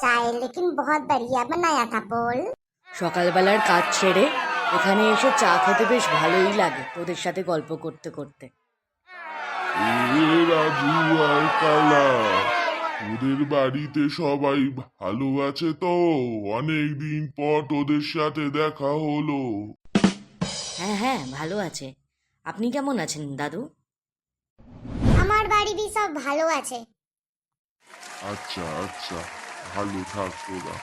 चाय लेकिन बहुत बढ़िया बनाया था बोल। সকালবেলার কাজ ছেড়ে এখানে এসে চা খেতে বেশ ভালোই লাগে তোদের সাথে গল্প করতে করতে। এ রাজু আর কালা, তোদের বাড়িতে সবাই ভালো আছে তো? অনেক দিন পর তোদের সাথে দেখা হলো। হ্যাঁ হ্যাঁ, ভালো আছে। আপনি কেমন আছেন দাদু? আমার বাড়ি भी सब ভালো আছে। আচ্ছা আচ্ছা, ভালো থাক তোরা।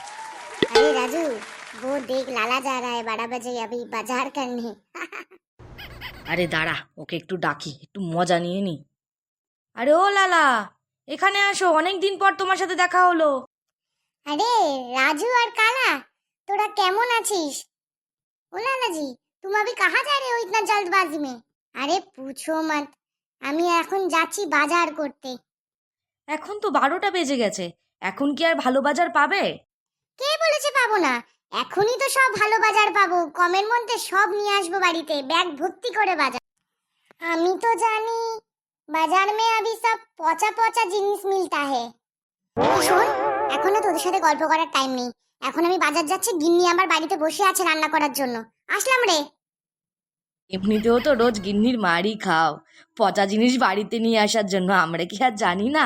अरे राजू, वो देख लाला जा रहा है 12 बजे अभी बाजार करने। আরে দাঁড়া, ওকে একটু ডাকি, একটু মজা নিয়ে নি। আরে ও লালা, এখানে আসো, অনেক দিন পর তোমার সাথে দেখা হলো। अरे राजू और काला, तोरा केमन आছিস? ओ लाला जी, तुम अभी कहाँ जा रहे हो इतना जल्दबाजी में? अरे पूछो मत, আমি এখন যাচ্ছি বাজার করতে। এখন তো 12টা বেজে গেছে, এখন কি আর ভালো বাজার পাবে? কে বলেছে পাবো না? এখনই তো সব ভালো বাজার পাবো, কমের মধ্যে সব নিয়ে আসবো বাড়িতে, ব্যাগ ভর্তি করে বাজার। আমি তো জানি বাজার মে अभी सब পচা পচা জিনিস মিলতা है। শোন, এখন না তোদের সাথে গল্প করার টাইম নেই, এখন আমি বাজার যাচ্ছি, গিন্নি আমার বাড়িতে বসে আছে রান্না করার জন্য। আসলাম রে। এমনিতেও তো রোজ গিন্নির মারই খাও পচা জিনিস বাড়িতে নিয়ে আসার জন্য, আমরা কি আর জানি না?